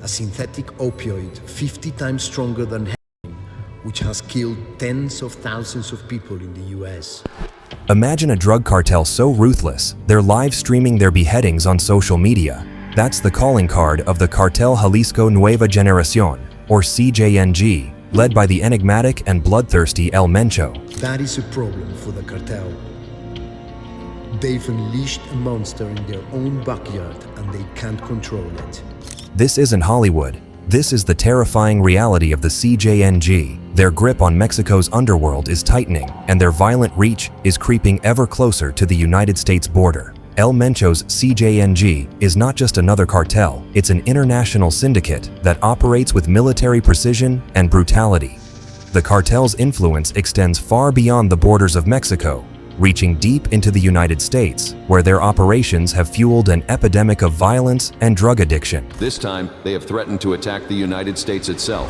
a synthetic opioid 50 times stronger than heroin, which has killed tens of thousands of people in the US. Imagine a drug cartel so ruthless, they're live streaming their beheadings on social media. That's the calling card of the Cartel Jalisco Nueva Generación, or CJNG, led by the enigmatic and bloodthirsty El Mencho. That is a problem for the cartel. They've unleashed a monster in their own backyard and they can't control it. This isn't Hollywood. This is the terrifying reality of the CJNG. Their grip on Mexico's underworld is tightening, and their violent reach is creeping ever closer to the United States border. El Mencho's CJNG is not just another cartel, it's an international syndicate that operates with military precision and brutality. The cartel's influence extends far beyond the borders of Mexico, reaching deep into the United States, where their operations have fueled an epidemic of violence and drug addiction. This time, they have threatened to attack the United States itself.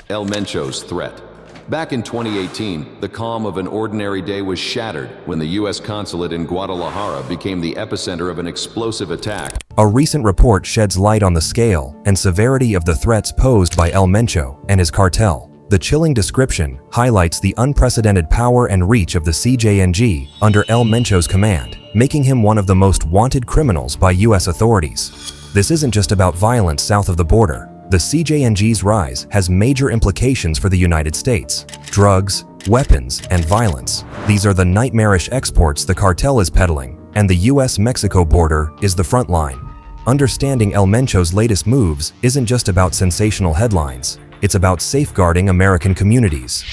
El Mencho's threat. Back in 2018, the calm of an ordinary day was shattered when the U.S. consulate in Guadalajara became the epicenter of an explosive attack. A recent report sheds light on the scale and severity of the threats posed by El Mencho and his cartel. The chilling description highlights the unprecedented power and reach of the CJNG under El Mencho's command, making him one of the most wanted criminals by U.S. authorities. This isn't just about violence south of the border. The CJNG's rise has major implications for the United States. Drugs, weapons, and violence. These are the nightmarish exports the cartel is peddling, and the US-Mexico border is the front line. Understanding El Mencho's latest moves isn't just about sensational headlines. It's about safeguarding American communities.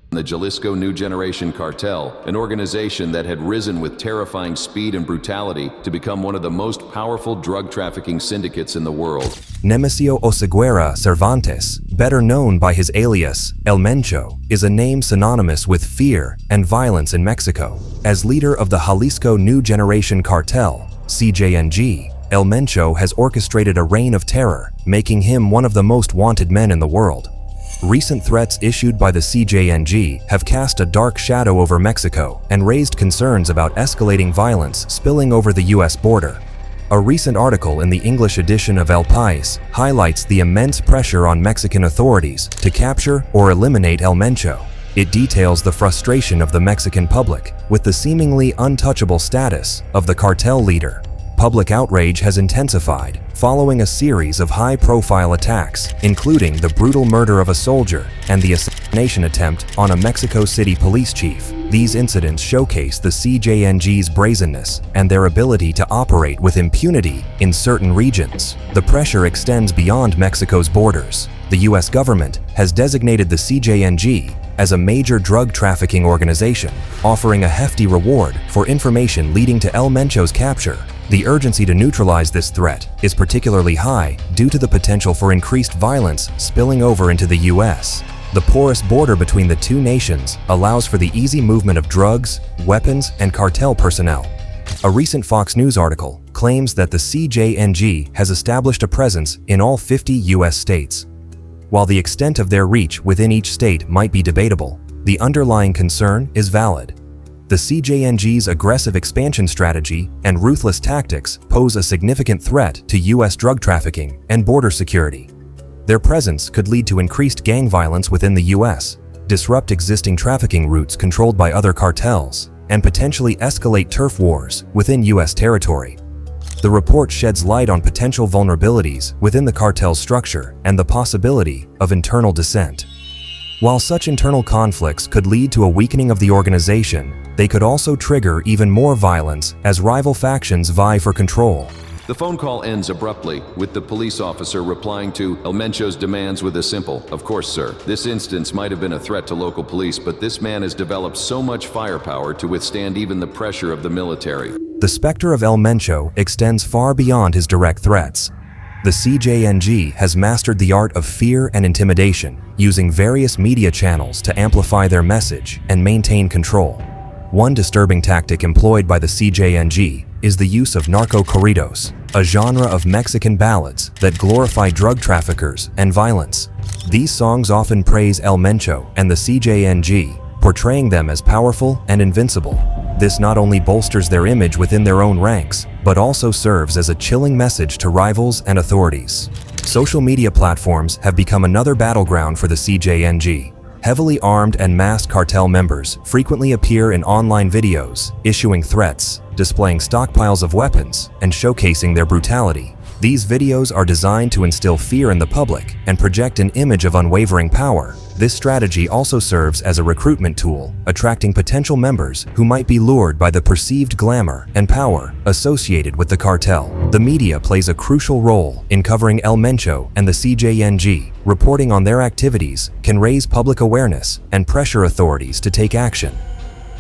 The Jalisco New Generation Cartel, an organization that had risen with terrifying speed and brutality to become one of the most powerful drug trafficking syndicates in the world. Nemesio Oseguera Cervantes, better known by his alias El Mencho, is a name synonymous with fear and violence in Mexico. As leader of the Jalisco New Generation Cartel, CJNG, El Mencho has orchestrated a reign of terror, making him one of the most wanted men in the world. Recent threats issued by the CJNG have cast a dark shadow over Mexico and raised concerns about escalating violence spilling over the US border. A recent article in the English edition of El País highlights the immense pressure on Mexican authorities to capture or eliminate El Mencho. It details the frustration of the Mexican public with the seemingly untouchable status of the cartel leader. Public outrage has intensified following a series of high-profile attacks, including the brutal murder of a soldier and the assassination attempt on a Mexico City police chief. These incidents showcase the CJNG's brazenness and their ability to operate with impunity in certain regions. The pressure extends beyond Mexico's borders. The US government has designated the CJNG as a major drug trafficking organization, offering a hefty reward for information leading to El Mencho's capture. The urgency to neutralize this threat is particularly high due to the potential for increased violence spilling over into the US. The porous border between the two nations allows for the easy movement of drugs, weapons, and cartel personnel. A recent Fox News article claims that the CJNG has established a presence in all 50 US states. While the extent of their reach within each state might be debatable, the underlying concern is valid. The CJNG's aggressive expansion strategy and ruthless tactics pose a significant threat to US drug trafficking and border security. Their presence could lead to increased gang violence within the US, disrupt existing trafficking routes controlled by other cartels, and potentially escalate turf wars within US territory. The report sheds light on potential vulnerabilities within the cartel's structure and the possibility of internal dissent. While such internal conflicts could lead to a weakening of the organization, they could also trigger even more violence as rival factions vie for control. The phone call ends abruptly, with the police officer replying to El Mencho's demands with a simple, "Of course, sir." This instance might have been a threat to local police, but this man has developed so much firepower to withstand even the pressure of the military. The specter of El Mencho extends far beyond his direct threats. The CJNG has mastered the art of fear and intimidation, using various media channels to amplify their message and maintain control. One disturbing tactic employed by the CJNG is the use of narco corridos, a genre of Mexican ballads that glorify drug traffickers and violence. These songs often praise El Mencho and the CJNG, portraying them as powerful and invincible. This not only bolsters their image within their own ranks, but also serves as a chilling message to rivals and authorities. Social media platforms have become another battleground for the CJNG. Heavily armed and masked cartel members frequently appear in online videos, issuing threats, displaying stockpiles of weapons, and showcasing their brutality. These videos are designed to instill fear in the public and project an image of unwavering power. This strategy also serves as a recruitment tool, attracting potential members who might be lured by the perceived glamour and power associated with the cartel. The media plays a crucial role in covering El Mencho and the CJNG. Reporting on their activities can raise public awareness and pressure authorities to take action.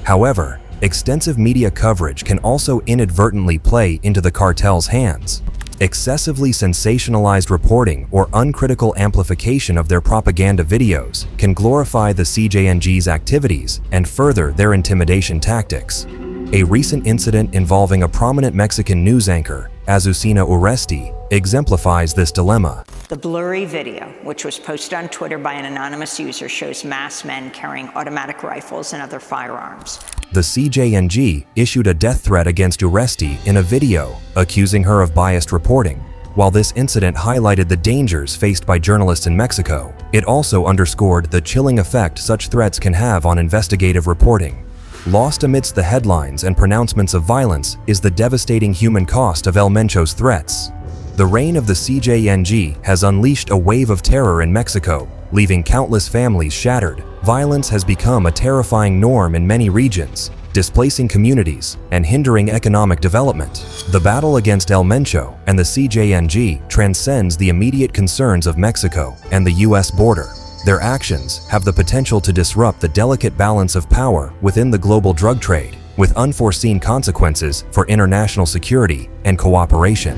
However, extensive media coverage can also inadvertently play into the cartel's hands. Excessively sensationalized reporting or uncritical amplification of their propaganda videos can glorify the CJNG's activities and further their intimidation tactics. A recent incident involving a prominent Mexican news anchor, Azucena Uresti, exemplifies this dilemma. The blurry video, which was posted on Twitter by an anonymous user, shows masked men carrying automatic rifles and other firearms. The CJNG issued a death threat against Uresti in a video, accusing her of biased reporting. While this incident highlighted the dangers faced by journalists in Mexico, it also underscored the chilling effect such threats can have on investigative reporting. Lost amidst the headlines and pronouncements of violence is the devastating human cost of El Mencho's threats. The reign of the CJNG has unleashed a wave of terror in Mexico, leaving countless families shattered. Violence has become a terrifying norm in many regions, displacing communities and hindering economic development. The battle against El Mencho and the CJNG transcends the immediate concerns of Mexico and the US border. Their actions have the potential to disrupt the delicate balance of power within the global drug trade, with unforeseen consequences for international security and cooperation.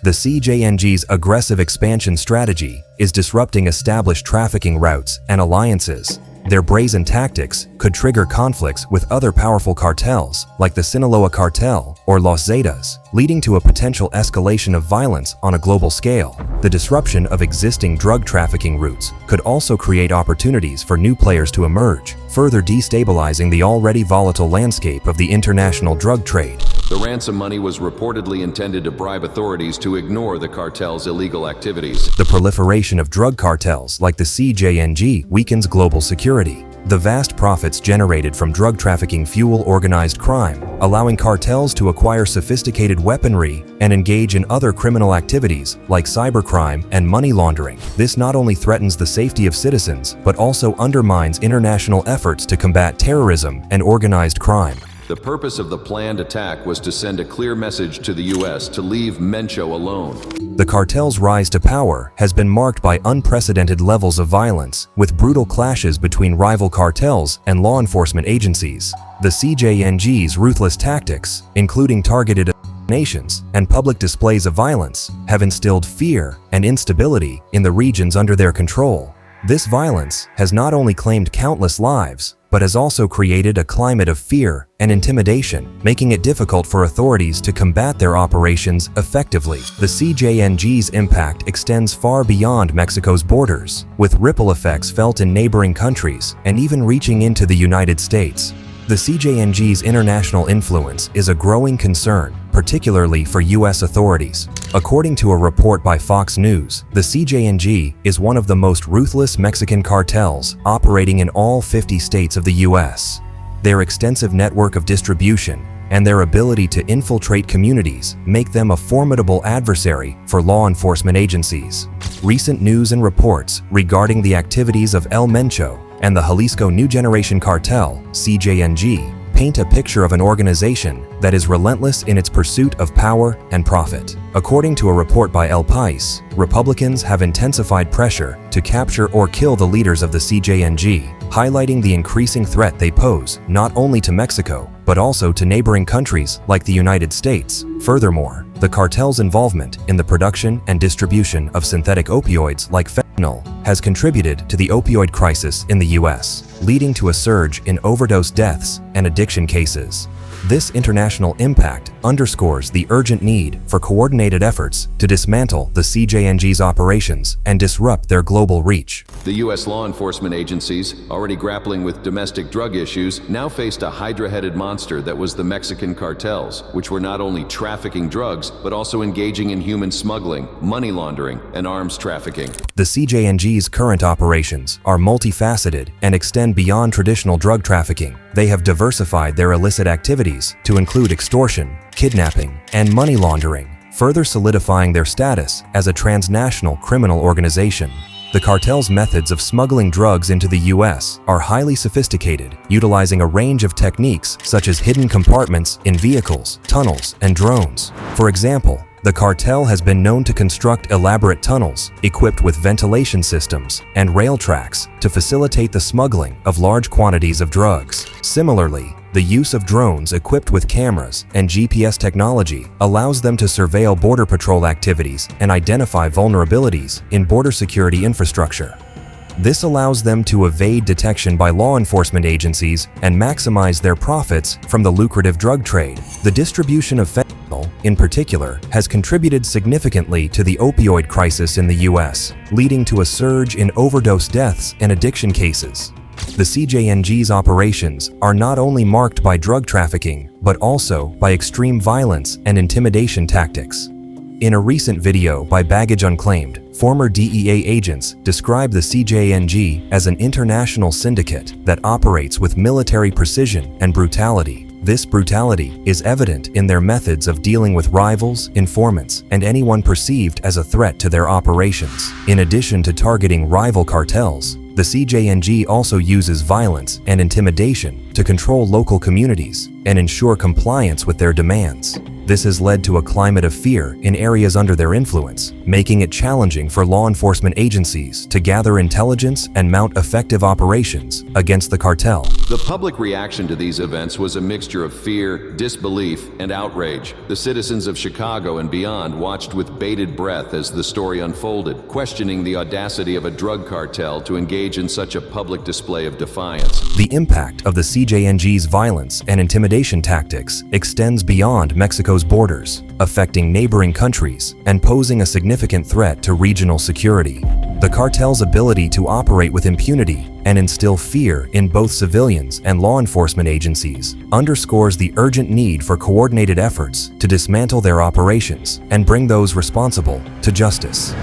The CJNG's aggressive expansion strategy is disrupting established trafficking routes and alliances. Their brazen tactics could trigger conflicts with other powerful cartels like the Sinaloa Cartel or Los Zetas, leading to a potential escalation of violence on a global scale. The disruption of existing drug trafficking routes could also create opportunities for new players to emerge, further destabilizing the already volatile landscape of the international drug trade. The ransom money was reportedly intended to bribe authorities to ignore the cartel's illegal activities. The proliferation of drug cartels like the CJNG weakens global security. The vast profits generated from drug trafficking fuel organized crime, allowing cartels to acquire sophisticated weaponry and engage in other criminal activities like cybercrime and money laundering. This not only threatens the safety of citizens, but also undermines international efforts to combat terrorism and organized crime. The purpose of the planned attack was to send a clear message to the US to leave Mencho alone. The cartel's rise to power has been marked by unprecedented levels of violence, with brutal clashes between rival cartels and law enforcement agencies. The CJNG's ruthless tactics, including targeted assassinations and public displays of violence, have instilled fear and instability in the regions under their control. This violence has not only claimed countless lives, but has also created a climate of fear and intimidation, making it difficult for authorities to combat their operations effectively. The CJNG's impact extends far beyond Mexico's borders, with ripple effects felt in neighboring countries and even reaching into the United States. The CJNG's international influence is a growing concern, particularly for US authorities. According to a report by Fox News, the CJNG is one of the most ruthless Mexican cartels operating in all 50 states of the US. Their extensive network of distribution and their ability to infiltrate communities make them a formidable adversary for law enforcement agencies. Recent news and reports regarding the activities of El Mencho and the Jalisco New Generation Cartel, CJNG, paint a picture of an organization that is relentless in its pursuit of power and profit. According to a report by El País, Republicans have intensified pressure to capture or kill the leaders of the CJNG, highlighting the increasing threat they pose not only to Mexico, but also to neighboring countries like the United States. Furthermore, the cartel's involvement in the production and distribution of synthetic opioids like fentanyl has contributed to the opioid crisis in the US, leading to a surge in overdose deaths and addiction cases. This international impact underscores the urgent need for coordinated efforts to dismantle the CJNG's operations and disrupt their global reach. The U.S. law enforcement agencies, already grappling with domestic drug issues, now faced a hydra-headed monster that was the Mexican cartels, which were not only trafficking drugs, but also engaging in human smuggling, money laundering, and arms trafficking. The CJNG's current operations are multifaceted and extend beyond traditional drug trafficking. They have diversified their illicit activities to include extortion, kidnapping, and money laundering, further solidifying their status as a transnational criminal organization. The cartel's methods of smuggling drugs into the U.S. are highly sophisticated, utilizing a range of techniques such as hidden compartments in vehicles, tunnels, and drones. For example, the cartel has been known to construct elaborate tunnels equipped with ventilation systems and rail tracks to facilitate the smuggling of large quantities of drugs. Similarly, the use of drones equipped with cameras and GPS technology allows them to surveil border patrol activities and identify vulnerabilities in border security infrastructure. This allows them to evade detection by law enforcement agencies and maximize their profits from the lucrative drug trade. The distribution of fentanyl, in particular, has contributed significantly to the opioid crisis in the U.S., leading to a surge in overdose deaths and addiction cases. The CJNG's operations are not only marked by drug trafficking, but also by extreme violence and intimidation tactics. In a recent video by Baggage Unclaimed, former DEA agents describe the CJNG as an international syndicate that operates with military precision and brutality. This brutality is evident in their methods of dealing with rivals, informants, and anyone perceived as a threat to their operations. In addition to targeting rival cartels, the CJNG also uses violence and intimidation to control local communities and ensure compliance with their demands. This has led to a climate of fear in areas under their influence, making it challenging for law enforcement agencies to gather intelligence and mount effective operations against the cartel. The public reaction to these events was a mixture of fear, disbelief, and outrage. The citizens of Chicago and beyond watched with bated breath as the story unfolded, questioning the audacity of a drug cartel to engage in such a public display of defiance. The impact of the CJNG's violence and intimidation tactics extends beyond Mexico's borders, affecting neighboring countries and posing a significant threat to regional security. The cartel's ability to operate with impunity and instill fear in both civilians and law enforcement agencies underscores the urgent need for coordinated efforts to dismantle their operations and bring those responsible to justice.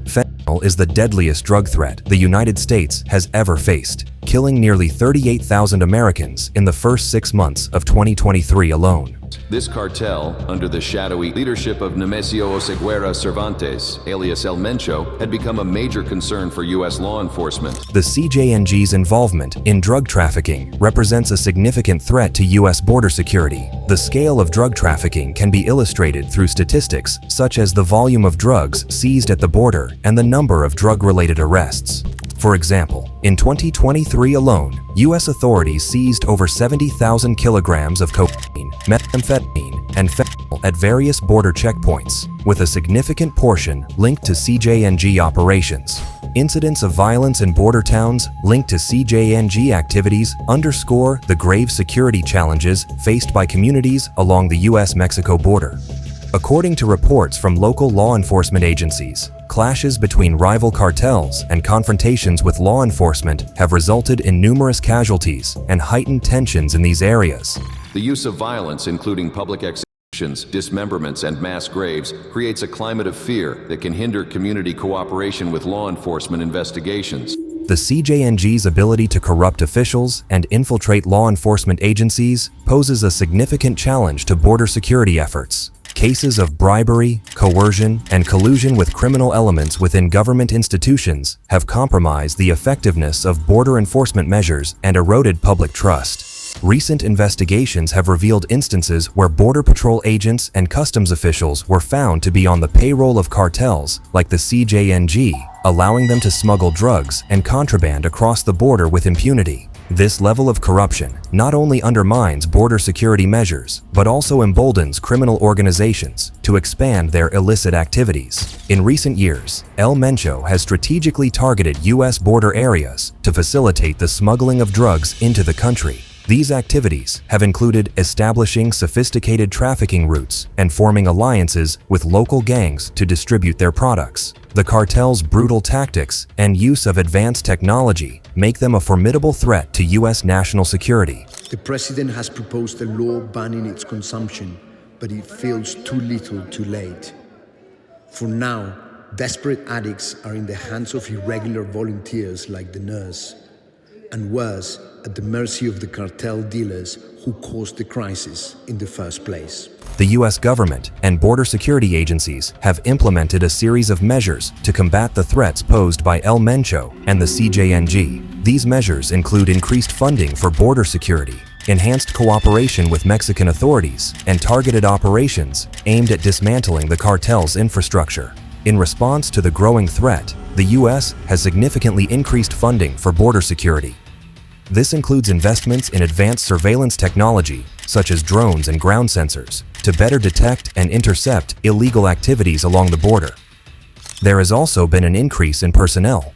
Fentanyl is the deadliest drug threat the United States has ever faced, killing nearly 38,000 Americans in the first 6 months of 2023 alone. This cartel, under the shadowy leadership of Nemesio Oseguera Cervantes, alias El Mencho, had become a major concern for U.S. law enforcement. The CJNG's involvement in drug trafficking represents a significant threat to U.S. border security. The scale of drug trafficking can be illustrated through statistics such as the volume of drugs seized at the border and the number of drug-related arrests. For example, in 2023 alone, U.S. authorities seized over 70,000 kilograms of cocaine, methamphetamine, and fentanyl at various border checkpoints, with a significant portion linked to CJNG operations. Incidents of violence in border towns linked to CJNG activities underscore the grave security challenges faced by communities along the U.S.-Mexico border. According to reports from local law enforcement agencies, clashes between rival cartels and confrontations with law enforcement have resulted in numerous casualties and heightened tensions in these areas. The use of violence, including public executions, dismemberments, and mass graves, creates a climate of fear that can hinder community cooperation with law enforcement investigations. The CJNG's ability to corrupt officials and infiltrate law enforcement agencies poses a significant challenge to border security efforts. Cases of bribery, coercion, and collusion with criminal elements within government institutions have compromised the effectiveness of border enforcement measures and eroded public trust. Recent investigations have revealed instances where Border Patrol agents and customs officials were found to be on the payroll of cartels like the CJNG, allowing them to smuggle drugs and contraband across the border with impunity. This level of corruption not only undermines border security measures, but also emboldens criminal organizations to expand their illicit activities. In recent years, El Mencho has strategically targeted U.S. border areas to facilitate the smuggling of drugs into the country. These activities have included establishing sophisticated trafficking routes and forming alliances with local gangs to distribute their products. The cartel's brutal tactics and use of advanced technology make them a formidable threat to U.S. national security. The president has proposed a law banning its consumption, but it feels too little too late. For now, desperate addicts are in the hands of irregular volunteers like the nurse, and worse, at the mercy of the cartel dealers who caused the crisis in the first place. The U.S. government and border security agencies have implemented a series of measures to combat the threats posed by El Mencho and the CJNG. These measures include increased funding for border security, enhanced cooperation with Mexican authorities, and targeted operations aimed at dismantling the cartel's infrastructure. In response to the growing threat, the U.S. has significantly increased funding for border security. This includes investments in advanced surveillance technology, such as drones and ground sensors, to better detect and intercept illegal activities along the border. There has also been an increase in personnel,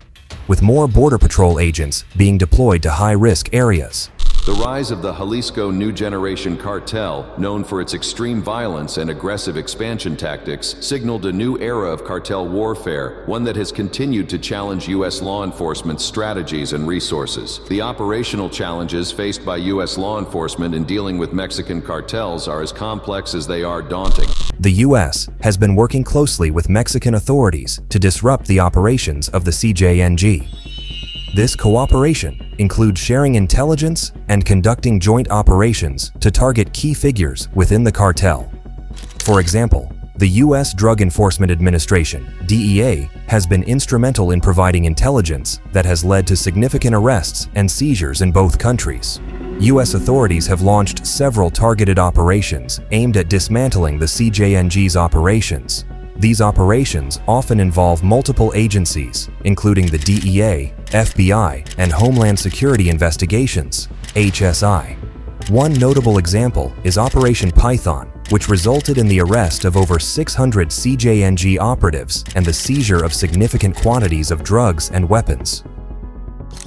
with more Border Patrol agents being deployed to high-risk areas. The rise of the Jalisco New Generation Cartel, known for its extreme violence and aggressive expansion tactics, signaled a new era of cartel warfare, one that has continued to challenge U.S. law enforcement's strategies and resources. The operational challenges faced by U.S. law enforcement in dealing with Mexican cartels are as complex as they are daunting. The U.S. has been working closely with Mexican authorities to disrupt the operations of the CJNG. This cooperation includes sharing intelligence and conducting joint operations to target key figures within the cartel. For example, the U.S. Drug Enforcement Administration, DEA, has been instrumental in providing intelligence that has led to significant arrests and seizures in both countries. U.S. authorities have launched several targeted operations aimed at dismantling the CJNG's operations. These operations often involve multiple agencies, including the DEA, FBI, and Homeland Security Investigations, HSI. One notable example is Operation Python, which resulted in the arrest of over 600 CJNG operatives and the seizure of significant quantities of drugs and weapons.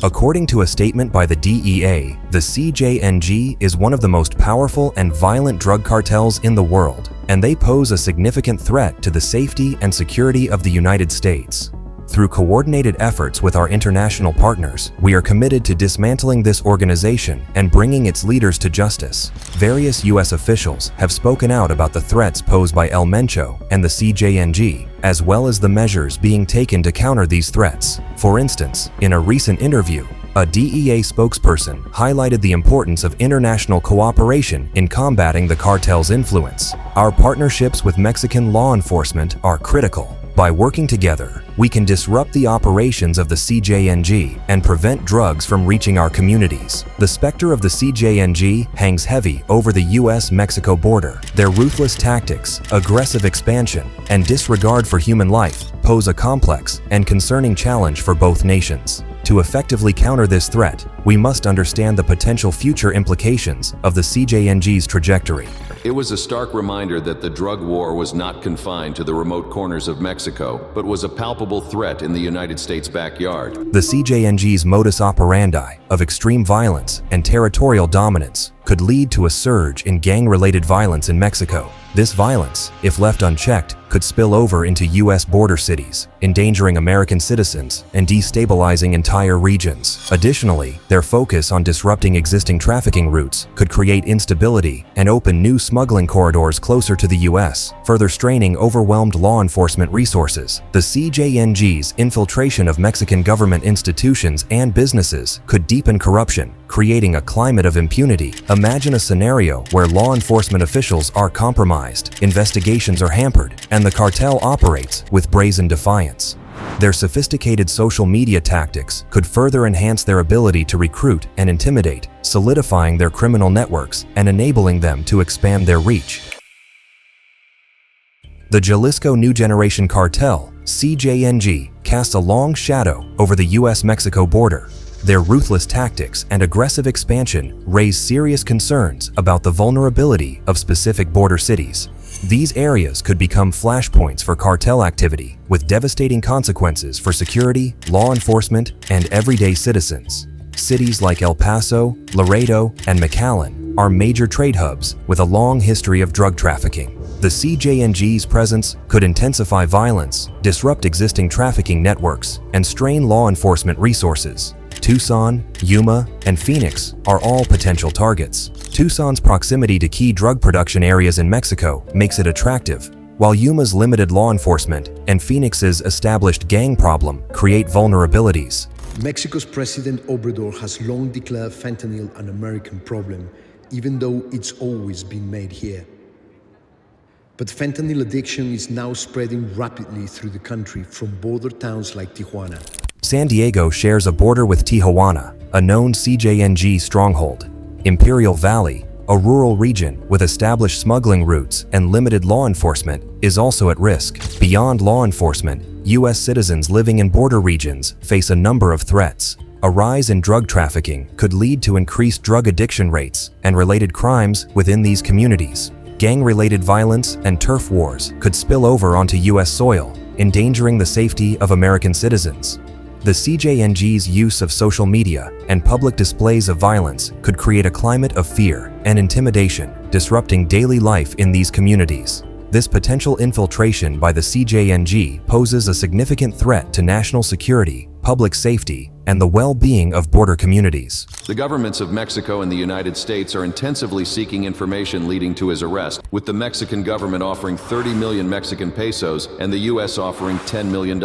According to a statement by the DEA, the CJNG is one of the most powerful and violent drug cartels in the world, and they pose a significant threat to the safety and security of the United States. Through coordinated efforts with our international partners, we are committed to dismantling this organization and bringing its leaders to justice. Various U.S. officials have spoken out about the threats posed by El Mencho and the CJNG, as well as the measures being taken to counter these threats. For instance, in a recent interview, a DEA spokesperson highlighted the importance of international cooperation in combating the cartel's influence. Our partnerships with Mexican law enforcement are critical. By working together, we can disrupt the operations of the CJNG and prevent drugs from reaching our communities. The specter of the CJNG hangs heavy over the U.S.-Mexico border. Their ruthless tactics, aggressive expansion, and disregard for human life pose a complex and concerning challenge for both nations. To effectively counter this threat, we must understand the potential future implications of the CJNG's trajectory. It was a stark reminder that the drug war was not confined to the remote corners of Mexico, but was a palpable threat in the United States' backyard. The CJNG's modus operandi of extreme violence and territorial dominance could lead to a surge in gang-related violence in Mexico. This violence, if left unchecked, could spill over into U.S. border cities, endangering American citizens and destabilizing entire regions. Additionally, their focus on disrupting existing trafficking routes could create instability and open new smuggling corridors closer to the U.S., further straining overwhelmed law enforcement resources. The CJNG's infiltration of Mexican government institutions and businesses could deepen corruption, creating a climate of impunity. Imagine a scenario where law enforcement officials are compromised, investigations are hampered, and the cartel operates with brazen defiance. Their sophisticated social media tactics could further enhance their ability to recruit and intimidate, solidifying their criminal networks and enabling them to expand their reach. The Jalisco New Generation Cartel, CJNG, casts a long shadow over the U.S.-Mexico border. Their ruthless tactics and aggressive expansion raise serious concerns about the vulnerability of specific border cities. These areas could become flashpoints for cartel activity, with devastating consequences for security, law enforcement, and everyday citizens. Cities like El Paso, Laredo, and McAllen are major trade hubs with a long history of drug trafficking. The CJNG's presence could intensify violence, disrupt existing trafficking networks, and strain law enforcement resources. Tucson, Yuma, and Phoenix are all potential targets. Tucson's proximity to key drug production areas in Mexico makes it attractive, while Yuma's limited law enforcement and Phoenix's established gang problem create vulnerabilities. Mexico's President Obrador has long declared fentanyl an American problem, even though it's always been made here. But fentanyl addiction is now spreading rapidly through the country from border towns like Tijuana. San Diego shares a border with Tijuana, a known CJNG stronghold. Imperial Valley, a rural region with established smuggling routes and limited law enforcement, is also at risk. Beyond law enforcement, U.S. citizens living in border regions face a number of threats. A rise in drug trafficking could lead to increased drug addiction rates and related crimes within these communities. Gang-related violence and turf wars could spill over onto U.S. soil, endangering the safety of American citizens. The CJNG's use of social media and public displays of violence could create a climate of fear and intimidation, disrupting daily life in these communities. This potential infiltration by the CJNG poses a significant threat to national security, public safety, and the well-being of border communities. The governments of Mexico and the United States are intensively seeking information leading to his arrest, with the Mexican government offering 30 million Mexican pesos and the U.S. offering $10 million.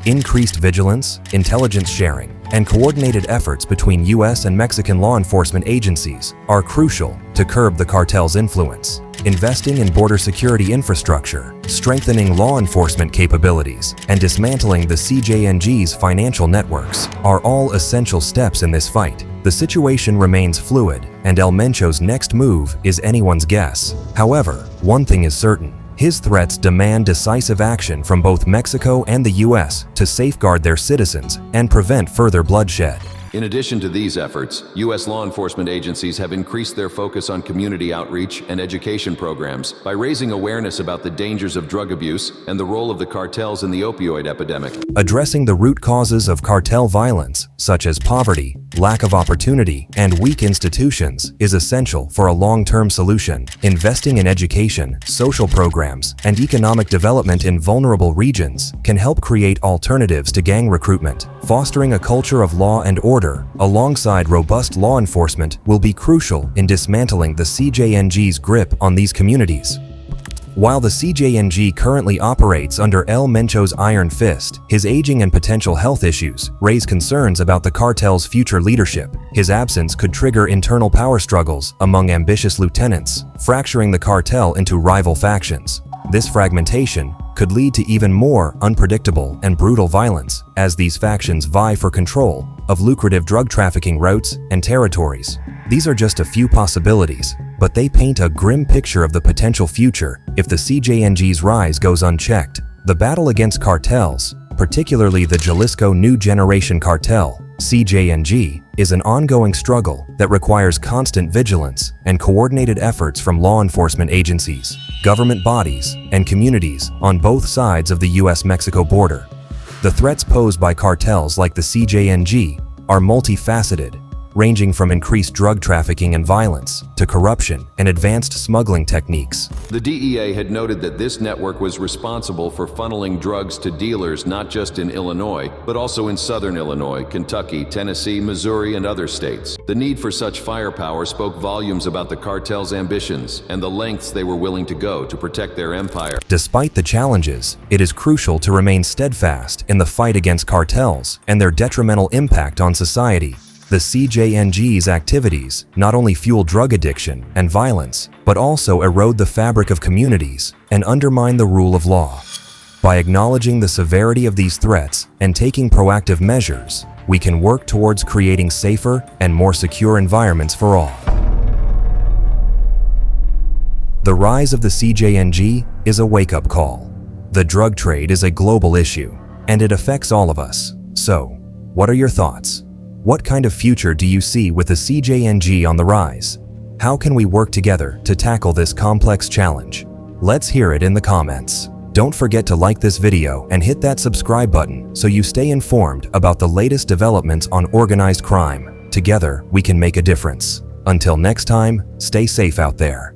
Increased vigilance, intelligence sharing, and coordinated efforts between U.S. and Mexican law enforcement agencies are crucial to curb the cartel's influence. Investing in border security infrastructure, strengthening law enforcement capabilities, and dismantling the CJNG's financial networks are all essential steps in this fight. The situation remains fluid, and El Mencho's next move is anyone's guess. However, one thing is certain: his threats demand decisive action from both Mexico and the U.S. to safeguard their citizens and prevent further bloodshed. In addition to these efforts, U.S. law enforcement agencies have increased their focus on community outreach and education programs by raising awareness about the dangers of drug abuse and the role of the cartels in the opioid epidemic. Addressing the root causes of cartel violence, such as poverty, lack of opportunity, and weak institutions, is essential for a long-term solution. Investing in education, social programs, and economic development in vulnerable regions can help create alternatives to gang recruitment. Fostering a culture of law and order alongside robust law enforcement will be crucial in dismantling the CJNG's grip on these communities. While the CJNG currently operates under El Mencho's iron fist, his aging and potential health issues raise concerns about the cartel's future leadership. His absence could trigger internal power struggles among ambitious lieutenants, fracturing the cartel into rival factions. This fragmentation could lead to even more unpredictable and brutal violence as these factions vie for control of lucrative drug trafficking routes and territories. These are just a few possibilities, but they paint a grim picture of the potential future if the CJNG's rise goes unchecked. The battle against cartels, particularly the Jalisco New Generation Cartel, CJNG, is an ongoing struggle that requires constant vigilance and coordinated efforts from law enforcement agencies, government bodies, and communities on both sides of the US-Mexico border. The threats posed by cartels like the CJNG are multifaceted, ranging from increased drug trafficking and violence to corruption and advanced smuggling techniques. The DEA had noted that this network was responsible for funneling drugs to dealers not just in Illinois, but also in southern Illinois, Kentucky, Tennessee, Missouri, and other states. The need for such firepower spoke volumes about the cartel's ambitions and the lengths they were willing to go to protect their empire. Despite the challenges, it is crucial to remain steadfast in the fight against cartels and their detrimental impact on society. The CJNG's activities not only fuel drug addiction and violence, but also erode the fabric of communities and undermine the rule of law. By acknowledging the severity of these threats and taking proactive measures, we can work towards creating safer and more secure environments for all. The rise of the CJNG is a wake-up call. The drug trade is a global issue, and it affects all of us. So, what are your thoughts? What kind of future do you see with the CJNG on the rise? How can we work together to tackle this complex challenge? Let's hear it in the comments. Don't forget to like this video and hit that subscribe button so you stay informed about the latest developments on organized crime, Together, we can make a difference. Until next time, stay safe out there.